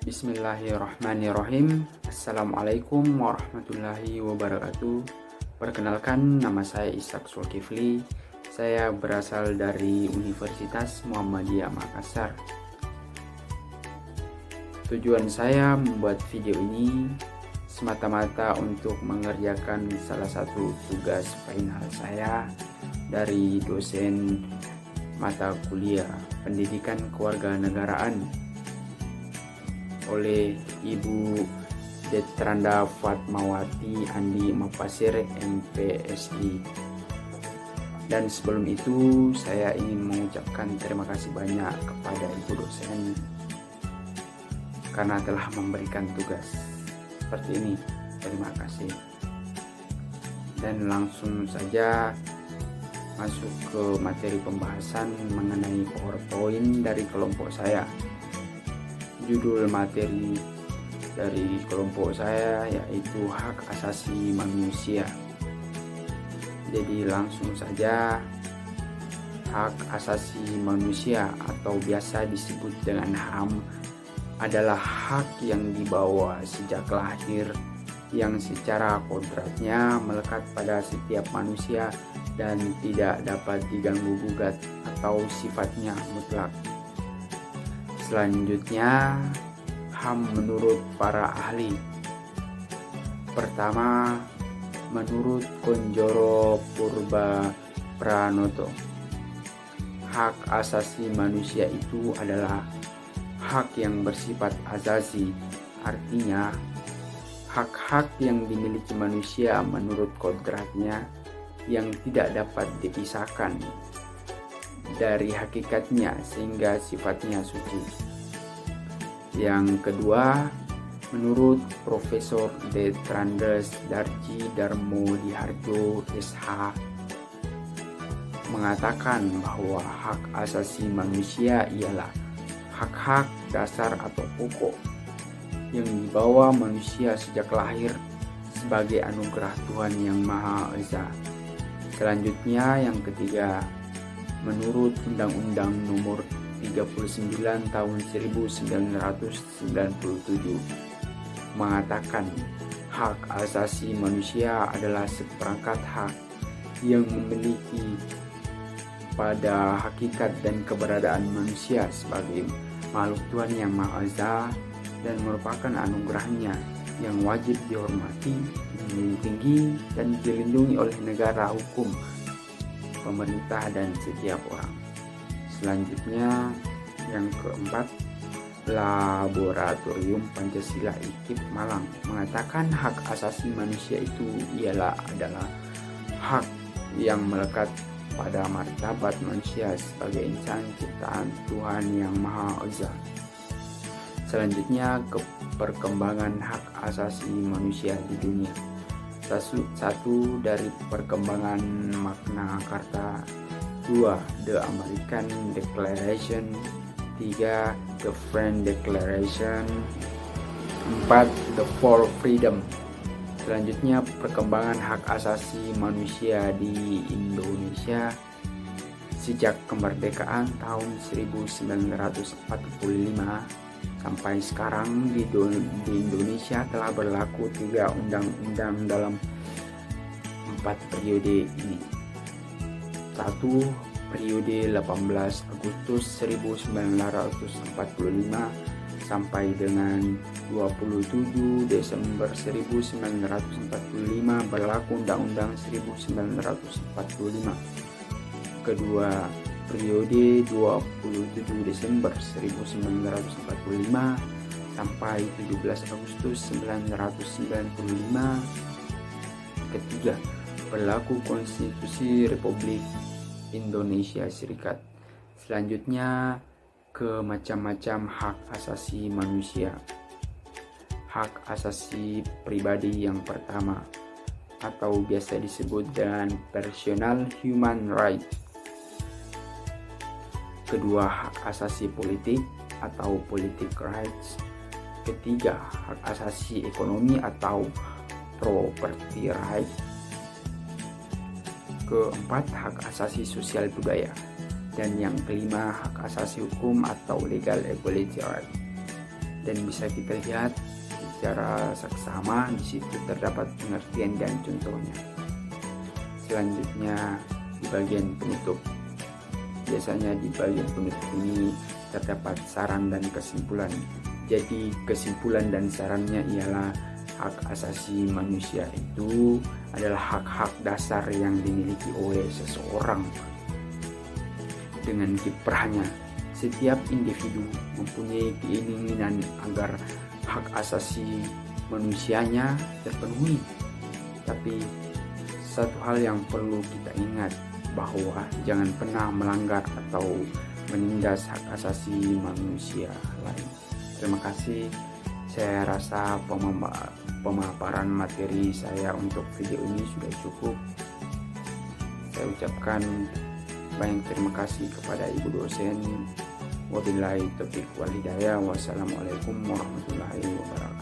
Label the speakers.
Speaker 1: Bismillahirrahmanirrahim. Assalamualaikum warahmatullahi wabarakatuh. Perkenalkan, nama saya Ishak Zulkifli. Saya berasal dari Universitas Muhammadiyah Makassar. Tujuan saya membuat video ini semata-mata untuk mengerjakan salah satu tugas final saya dari dosen mata kuliah Pendidikan Kewarganegaraan oleh Ibu Detranda Fatmawati Andi Mapasir MPSI. Dan sebelum itu saya ingin mengucapkan terima kasih banyak kepada Ibu dosen karena telah memberikan tugas seperti ini. Terima kasih. Dan langsung saja masuk ke materi pembahasan mengenai PowerPoint dari kelompok saya. Judul materi dari kelompok saya yaitu hak asasi manusia. Jadi langsung saja, hak asasi manusia atau biasa disebut dengan HAM adalah hak yang dibawa sejak lahir yang secara kodratnya melekat pada setiap manusia dan tidak dapat diganggu-gugat atau sifatnya mutlak. Selanjutnya, HAM menurut para ahli. Pertama, menurut Konjoro Purba Pranoto, hak asasi manusia itu adalah hak yang bersifat asasi, artinya hak-hak yang dimiliki manusia menurut kodratnya yang tidak dapat dipisahkan dari hakikatnya sehingga sifatnya suci. Yang kedua, menurut Profesor Detrandes Darji Darmodiharjo SH mengatakan bahwa hak asasi manusia ialah hak-hak dasar atau pokok yang dibawa manusia sejak lahir sebagai anugerah Tuhan Yang Maha Esa. Selanjutnya, yang ketiga, menurut Undang-Undang Nomor 39 Tahun 1997 mengatakan hak asasi manusia adalah seperangkat hak yang memiliki pada hakikat dan keberadaan manusia sebagai makhluk Tuhan Yang Maha Esa dan merupakan anugerahnya yang wajib dihormati, dijunjung tinggi, dan dilindungi oleh negara hukum, pemerintah, dan setiap orang. Selanjutnya, yang keempat, Laboratorium Pancasila IKIP Malang mengatakan hak asasi manusia itu adalah hak yang melekat pada martabat manusia sebagai insan ciptaan Tuhan Yang Maha Esa. Selanjutnya, perkembangan hak asasi manusia di dunia. Satu, dari perkembangan Magna Carta. 2, The American Declaration. 3, The French Declaration. 4, The Four Freedom. Selanjutnya, perkembangan hak asasi manusia di Indonesia sejak kemerdekaan tahun 1945 sampai sekarang. Di Indonesia telah berlaku 3 undang-undang dalam 4 periode ini. 1. Periode 18 Agustus 1945 sampai dengan 27 Desember 1945 berlaku Undang-Undang 1945. Kedua, periode 27 Desember 1945 sampai 17 Agustus 1995. Ketiga, berlaku Konstitusi Republik Indonesia Serikat. Selanjutnya, ke macam-macam hak asasi manusia. Hak asasi pribadi yang pertama, atau biasa disebut dengan personal human right. Kedua, hak asasi politik atau politic rights. Ketiga, hak asasi ekonomi atau property right. Keempat, hak asasi sosial budaya. Dan yang kelima, hak asasi hukum atau legal equality right. dan bisa kita lihat secara seksama di situ terdapat pengertian dan contohnya. Selanjutnya di bagian penutup. Biasanya di bagian penutup ini terdapat saran dan kesimpulan. Jadi kesimpulan dan sarannya ialah hak asasi manusia itu adalah hak-hak dasar yang dimiliki oleh seseorang. Dengan kiprahnya, setiap individu mempunyai keinginan agar hak asasi manusianya terpenuhi. Tapi satu hal yang perlu kita ingat, bahwa jangan pernah melanggar atau menindas hak asasi manusia lain. Terima kasih. Saya rasa pemaparan materi saya untuk video ini sudah cukup. Saya ucapkan banyak terima kasih kepada Ibu dosen. Wabillahi taufiq wal hidayah. Wassalamualaikum warahmatullahi wabarakatuh.